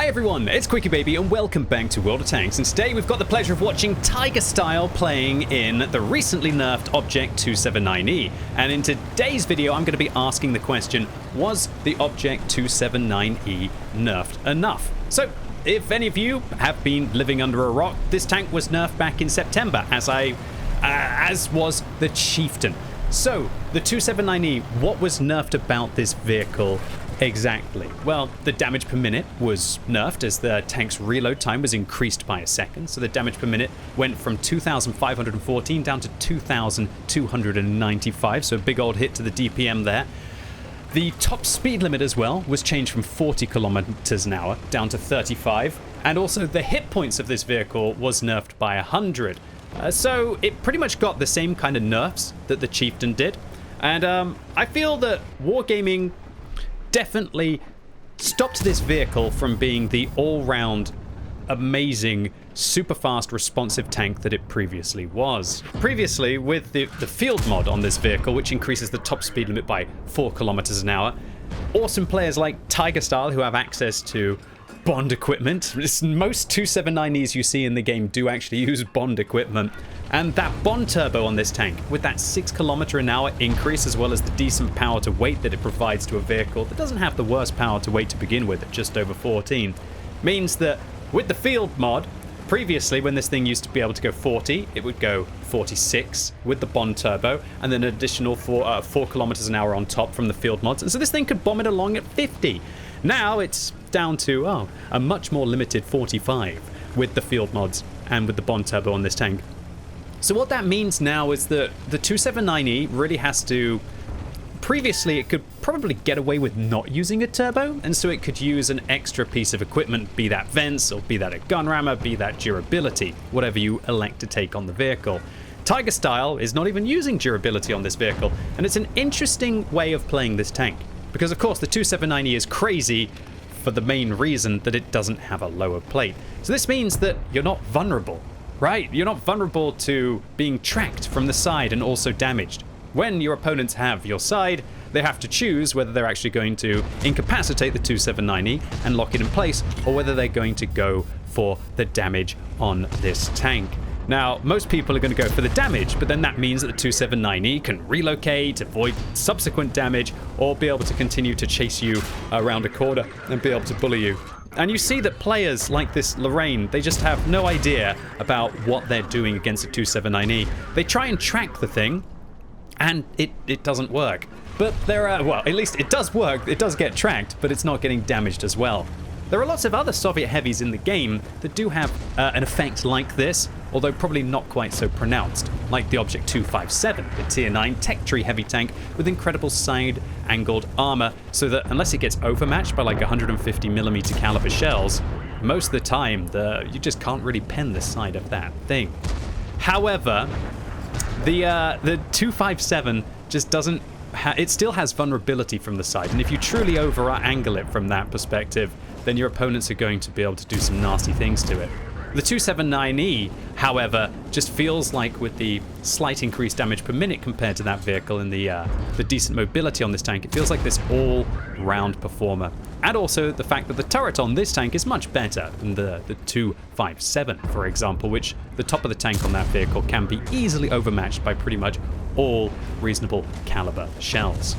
Hi everyone, it's QuickyBaby and welcome back to World of Tanks, and today we've got the pleasure of watching Tiger Style playing in the recently nerfed Object 279E. And in today's video I'm going to be asking the question, was the Object 279E nerfed enough? So, if any of you have been living under a rock, this tank was nerfed back in September, as was the Chieftain. So, the 279E, what was nerfed about this vehicle exactly? Well, the damage per minute was nerfed as the tank's reload time was increased by a second. So the damage per minute went from 2,514 down to 2,295. So a big old hit to the DPM there. The top speed limit as well was changed from 40 kilometers an hour down to 35. And also the hit points of this vehicle was nerfed by 100. So it pretty much got the same kind of nerfs that the Chieftain did. And I feel that Wargaming definitely stopped this vehicle from being the all-round amazing, super fast, responsive tank that it previously was. Previously, with the field mod on this vehicle, which increases the top speed limit by 4 kilometers an hour, awesome players like Tiger Style, who have access to Bond equipment. Most 279Es you see in the game do actually use Bond equipment. And that Bond turbo on this tank, with that 6 kilometer an hour increase, as well as the decent power to weight that it provides to a vehicle that doesn't have the worst power to weight to begin with at just over 14, means that with the field mod, previously when this thing used to be able to go 40, it would go 46 with the Bond turbo, and then an additional 4 kilometers an hour on top from the field mods. And so this thing could bomb it along at 50. Now it's down to, a much more limited 45 with the field mods and with the Bond turbo on this tank. So what that means now is that the 279E really has to... Previously, it could probably get away with not using a turbo, and so it could use an extra piece of equipment, be that vents, or be that a gun rammer, be that durability, whatever you elect to take on the vehicle. Tiger Style is not even using durability on this vehicle, and it's an interesting way of playing this tank. Because of course the 279E is crazy for the main reason that it doesn't have a lower plate. So this means that you're not vulnerable, right? You're not vulnerable to being tracked from the side and also damaged. When your opponents have your side, they have to choose whether they're actually going to incapacitate the 279E and lock it in place, or whether they're going to go for the damage on this tank. Now, most people are going to go for the damage, but then that means that the 279E can relocate, avoid subsequent damage, or be able to continue to chase you around a corner and be able to bully you. And you see that players like this Lorraine, they just have no idea about what they're doing against a 279E. They try and track the thing, and it doesn't work. But there are, well, at least it does work, it does get tracked, but it's not getting damaged as well. There are lots of other Soviet heavies in the game that do have an effect like this, although probably not quite so pronounced, like the Object 257, the Tier 9 tech tree heavy tank with incredible side-angled armor, so that unless it gets overmatched by like 150mm caliber shells, most of the time you just can't really pen the side of that thing. However, the 257 just doesn't... it still has vulnerability from the side, and if you truly over-angle it from that perspective, then your opponents are going to be able to do some nasty things to it. The 279E, however, just feels like with the slight increased damage per minute compared to that vehicle and the decent mobility on this tank, it feels like this all-round performer. And also the fact that the turret on this tank is much better than the 257, for example, which the top of the tank on that vehicle can be easily overmatched by pretty much all reasonable caliber shells.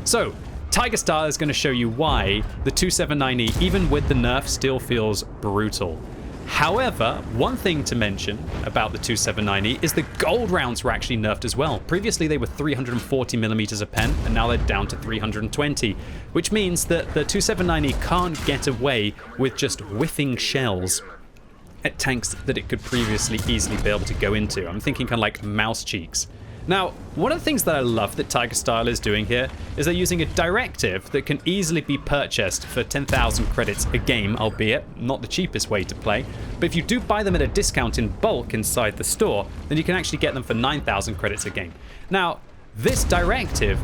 So, Tiger Style is going to show you why the 279E, even with the nerf, still feels brutal. However, one thing to mention about the 279E is the gold rounds were actually nerfed as well. Previously they were 340mm a pen, and now they're down to 320, which means that the 279E can't get away with just whiffing shells at tanks that it could previously easily be able to go into. I'm thinking kind of like mouse cheeks. Now, one of the things that I love that Tiger Style is doing here is they're using a directive that can easily be purchased for 10,000 credits a game, albeit not the cheapest way to play. But if you do buy them at a discount in bulk inside the store, then you can actually get them for 9,000 credits a game. Now, this directive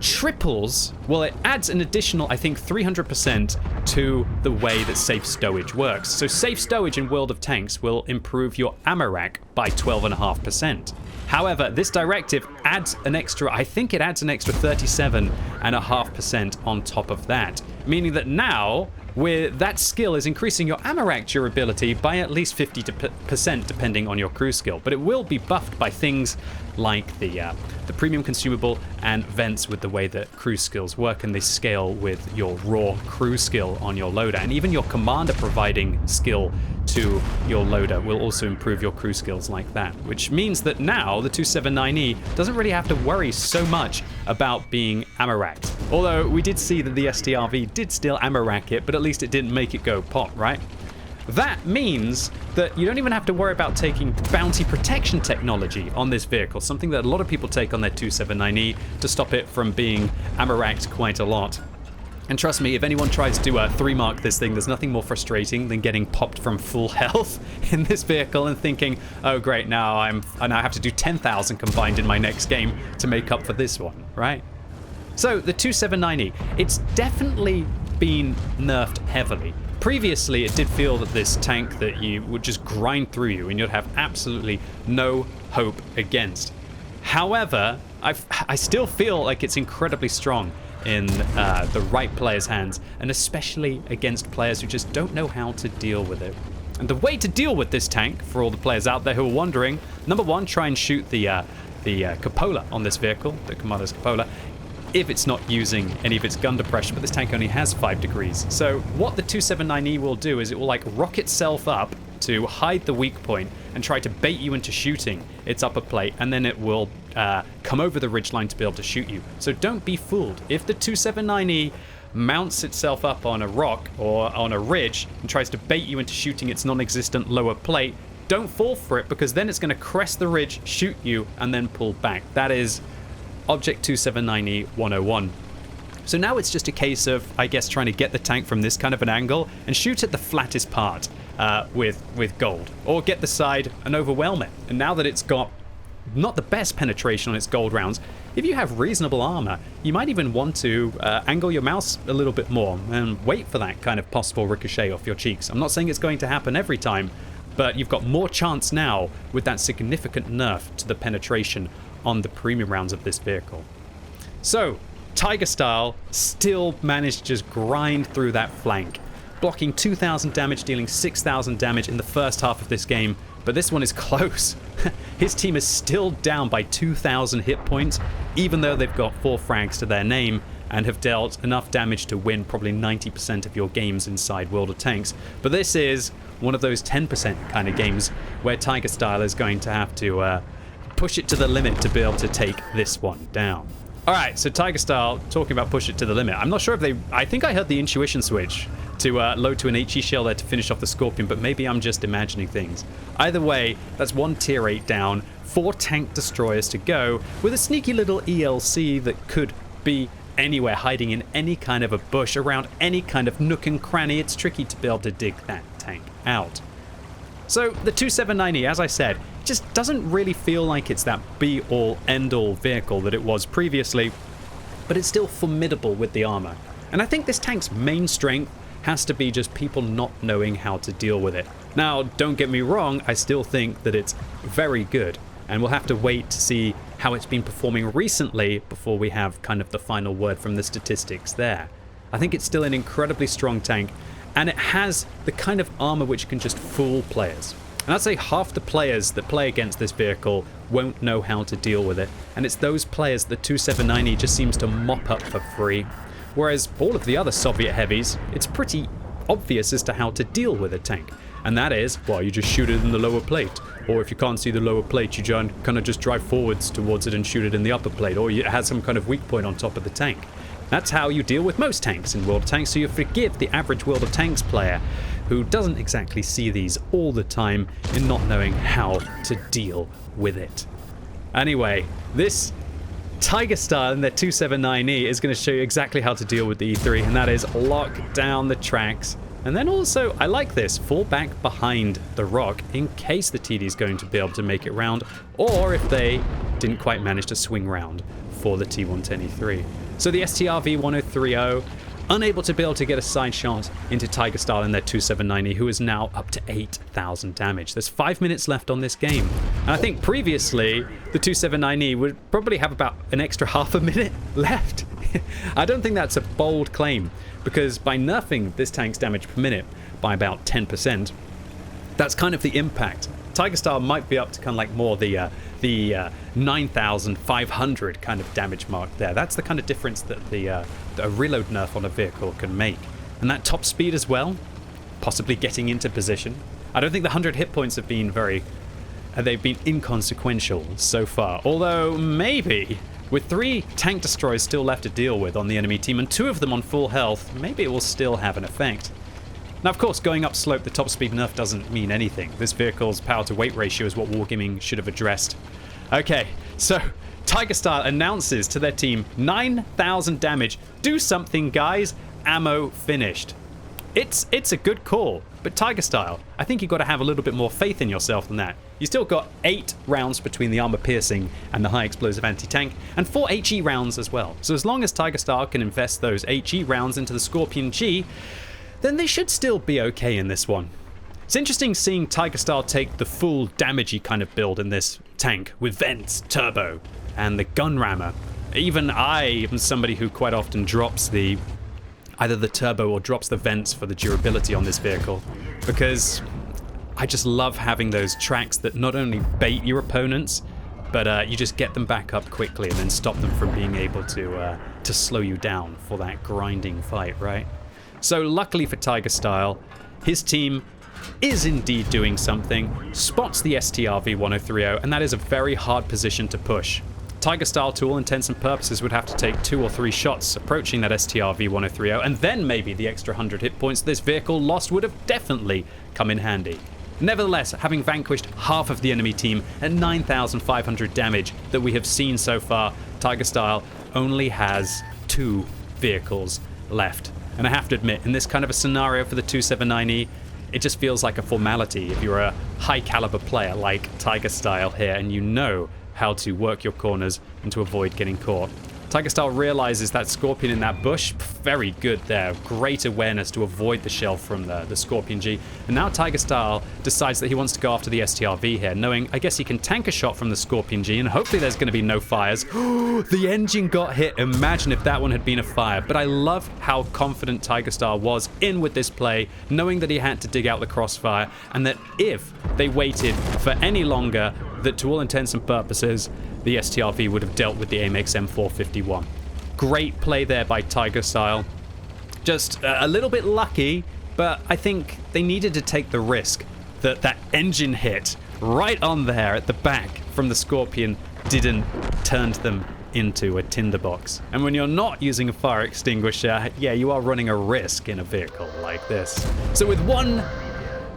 triples, well, it adds an additional, I think, 300% to the way that safe stowage works. So safe stowage in World of Tanks will improve your ammo rack by 12.5%. However, this directive adds an extra, I think it adds an extra 37.5% on top of that, meaning that now where that skill is increasing your ammo rack durability by at least 50% depending on your crew skill. But it will be buffed by things like the premium consumable and vents with the way that crew skills work, and they scale with your raw crew skill on your loader. And even your commander providing skill to your loader will also improve your crew skills like that, which means that now the 279E doesn't really have to worry so much about being ammo racked. Although we did see that the STRV did still ammo rack it, but at least it didn't make it go pop, right? That means that you don't even have to worry about taking bounty protection technology on this vehicle, something that a lot of people take on their 279E to stop it from being ammo racked quite a lot. And trust me, if anyone tries to 3-mark this thing, there's nothing more frustrating than getting popped from full health in this vehicle and thinking, oh great, now I have to do 10,000 combined in my next game to make up for this one, right? So the 279E, it's definitely been nerfed heavily. Previously, it did feel that this tank that you would just grind through you and you'd have absolutely no hope against. However, I still feel like it's incredibly strong in the right player's hands, and especially against players who just don't know how to deal with it. And the way to deal with this tank, for all the players out there who are wondering, number one, try and shoot the cupola on this vehicle, the commander's cupola, if it's not using any of its gun depression, but this tank only has 5 degrees. So what the 279E will do is it will like rock itself up to hide the weak point and try to bait you into shooting its upper plate, and then it will come over the ridgeline to be able to shoot you. So don't be fooled. If the 279E mounts itself up on a rock or on a ridge and tries to bait you into shooting its non-existent lower plate, don't fall for it, because then it's going to crest the ridge, shoot you, and then pull back. That is Object 279E 101. So now it's just a case of, I guess, trying to get the tank from this kind of an angle and shoot at the flattest part with gold, or get the side and overwhelm it. And now that it's got not the best penetration on its gold rounds, if you have reasonable armor, you might even want to angle your mouse a little bit more and wait for that kind of possible ricochet off your cheeks. I'm not saying it's going to happen every time, but you've got more chance now with that significant nerf to the penetration on the premium rounds of this vehicle. So, Tiger Style still managed to just grind through that flank, blocking 2,000 damage, dealing 6,000 damage in the first half of this game, but this one is close. His team is still down by 2,000 hit points, even though they've got 4 frags to their name and have dealt enough damage to win probably 90% of your games inside World of Tanks. But this is one of those 10% kind of games where Tiger Style is going to have to push it to the limit to be able to take this one down. All right, so Tiger Style talking about push it to the limit. I'm not sure if I think I heard the intuition switch to load to an HE shell there to finish off the Scorpion, but maybe I'm just imagining things. Either way, that's 1 tier 8 down, 4 tank destroyers to go, with a sneaky little ELC that could be anywhere, hiding in any kind of a bush, around any kind of nook and cranny. It's tricky to be able to dig that tank out. So the 279E, as I said, just doesn't really feel like it's that be-all, end-all vehicle that it was previously, but it's still formidable with the armor. And I think this tank's main strength has to be just people not knowing how to deal with it. Now, don't get me wrong, I still think that it's very good, and we'll have to wait to see how it's been performing recently before we have kind of the final word from the statistics there. I think it's still an incredibly strong tank, and it has the kind of armor which can just fool players. And I'd say half the players that play against this vehicle won't know how to deal with it, and it's those players that 279E just seems to mop up for free. Whereas all of the other Soviet heavies, it's pretty obvious as to how to deal with a tank. And that is, well, you just shoot it in the lower plate. Or if you can't see the lower plate, you kind of just drive forwards towards it and shoot it in the upper plate. Or it has some kind of weak point on top of the tank. That's how you deal with most tanks in World of Tanks, so you forgive the average World of Tanks player who doesn't exactly see these all the time in not knowing how to deal with it. Anyway, this Tiger Style and their 279E is going to show you exactly how to deal with the E3, and that is lock down the tracks. And then also, I like this, fall back behind the rock in case the TD is going to be able to make it round, or if they didn't quite manage to swing round for the T110E3. So the STRV 1030, unable to be able to get a side shot into Tiger Style and their 279E, who is now up to 8,000 damage. There's 5 minutes left on this game. And I think previously, the 279E would probably have about an extra half a minute left I don't think that's a bold claim, because by nerfing this tank's damage per minute by about 10%, that's kind of the impact. Tiger Style might be up to kind of like more the 9,500 kind of damage mark there. That's the kind of difference that a reload nerf on a vehicle can make. And that top speed as well, possibly getting into position. I don't think the 100 hit points have been they've been inconsequential so far. Although maybe with 3 tank destroyers still left to deal with on the enemy team and 2 of them on full health, maybe it will still have an effect. Now, of course, going up slope, the top speed nerf doesn't mean anything. This vehicle's power to weight ratio is what Wargaming should have addressed. Okay, so Tiger Style announces to their team 9,000 damage. Do something, guys. Ammo finished. It's a good call, but Tiger Style, I think you've got to have a little bit more faith in yourself than that. You still got 8 rounds between the armor piercing and the high explosive anti-tank, and 4 HE rounds as well. So as long as Tiger Style can invest those HE rounds into the Scorpion G, then they should still be okay in this one. It's interesting seeing Tiger Style take the full damagey kind of build in this tank with vents, turbo, and the gun rammer. Even I am somebody who quite often drops either the turbo or drops the vents for the durability on this vehicle, because I just love having those tracks that not only bait your opponents, but you just get them back up quickly and then stop them from being able to slow you down for that grinding fight, right? So luckily for Tiger Style, his team is indeed doing something, spots the STRV-1030, and that is a very hard position to push. Tiger Style, to all intents and purposes, would have to take 2 or 3 shots approaching that STRV-1030, and then maybe the extra 100 hit points this vehicle lost would have definitely come in handy. Nevertheless, having vanquished half of the enemy team at 9,500 damage that we have seen so far, Tiger Style only has 2 vehicles left. And I have to admit, in this kind of a scenario for the 279E, it just feels like a formality if you're a high caliber player like Tiger Style here and you know how to work your corners and to avoid getting caught. Tiger Style realizes that Scorpion in that bush, very good there. Great awareness to avoid the shell from the Scorpion G. And now Tiger Style decides that he wants to go after the STRV here, knowing I guess he can tank a shot from the Scorpion G and hopefully there's going to be no fires. The engine got hit. Imagine if that one had been a fire. But I love how confident Tiger Style was in with this play, knowing that he had to dig out the crossfire and that if they waited for any longer, that to all intents and purposes, the STRV would have dealt with the Amex M451. Great play there by Tiger Style. Just a little bit lucky, but I think they needed to take the risk that engine hit right on there at the back from the Scorpion didn't turn them into a tinderbox. And when you're not using a fire extinguisher, yeah, you are running a risk in a vehicle like this. So with 1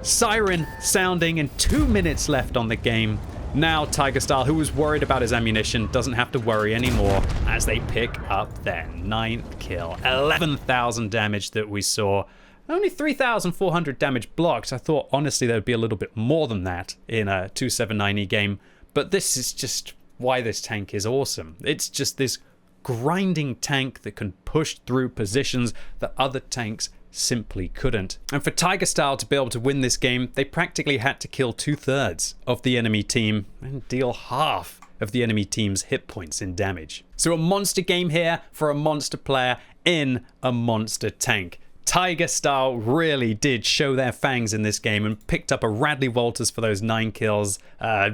siren sounding and 2 minutes left on the game, now Tiger Style, who was worried about his ammunition, doesn't have to worry anymore as they pick up their 9th kill. 11,000 damage that we saw. Only 3,400 damage blocked. I thought, honestly, there would be a little bit more than that in a 279E game. But this is just why this tank is awesome. It's just this grinding tank that can push through positions that other tanks simply couldn't. And for Tiger Style to be able to win this game, they practically had to kill 2/3 of the enemy team and deal half of the enemy team's hit points in damage. So a monster game here for a monster player in a monster tank. Tiger Style really did show their fangs in this game and picked up a Radley Walters for those 9 kills,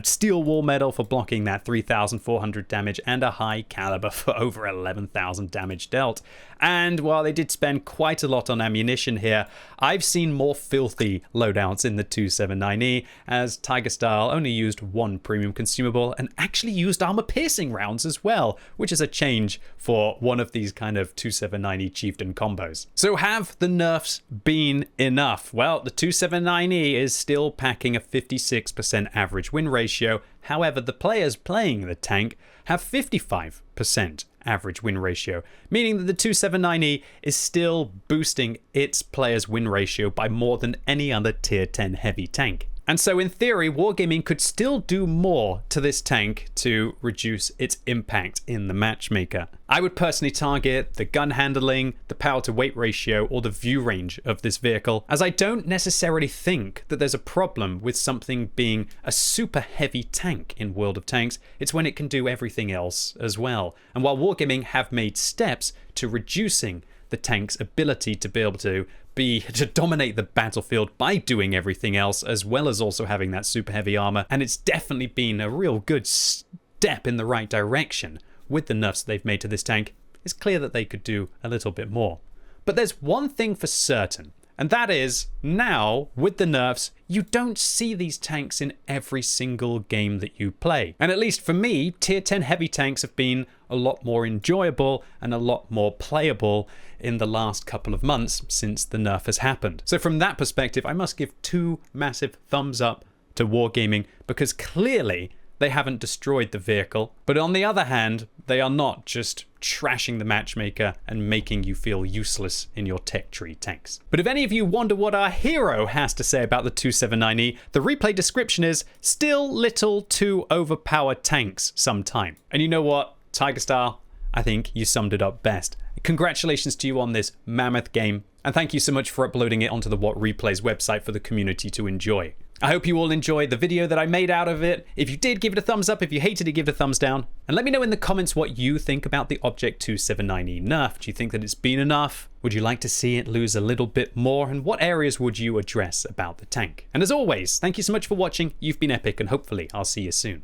steel wall medal for blocking that 3,400 damage, and a high caliber for over 11,000 damage dealt. And while they did spend quite a lot on ammunition here, I've seen more filthy loadouts in the 279E, as Tiger Style only used 1 premium consumable and actually used armor piercing rounds as well, which is a change for one of these kind of 279E chieftain combos. So have the nerfs been enough? Well, the 279E is still packing a 56% average win ratio. However, the players playing the tank have 55% average win ratio, meaning that the 279E is still boosting its players' win ratio by more than any other tier 10 heavy tank. And so in theory, Wargaming could still do more to this tank to reduce its impact in the matchmaker. I would personally target the gun handling, the power to weight ratio, or the view range of this vehicle, as I don't necessarily think that there's a problem with something being a super heavy tank in World of Tanks. It's when it can do everything else as well. And while Wargaming have made steps to reducing the tank's ability to be able to dominate the battlefield by doing everything else, as well as also having that super heavy armor, and it's definitely been a real good step in the right direction with the nerfs they've made to this tank. It's clear that they could do a little bit more. But there's one thing for certain, and that is, now, with the nerfs, you don't see these tanks in every single game that you play. And at least for me, tier 10 heavy tanks have been a lot more enjoyable and a lot more playable in the last couple of months since the nerf has happened. So from that perspective, I must give 2 massive thumbs up to Wargaming, because clearly they haven't destroyed the vehicle. But on the other hand, they are not just trashing the matchmaker and making you feel useless in your tech tree tanks. But if any of you wonder what our hero has to say about the 279E, the replay description is still little too overpowered tanks sometime. And you know what, Tiger Style, I think you summed it up best. Congratulations to you on this mammoth game, and thank you so much for uploading it onto the What Replays website for the community to enjoy. I hope you all enjoyed the video that I made out of it. If you did, give it a thumbs up. If you hated it, give it a thumbs down. And let me know in the comments what you think about the Object 279E nerf. Do you think that it's been enough? Would you like to see it lose a little bit more? And what areas would you address about the tank? And as always, thank you so much for watching. You've been epic, and hopefully I'll see you soon.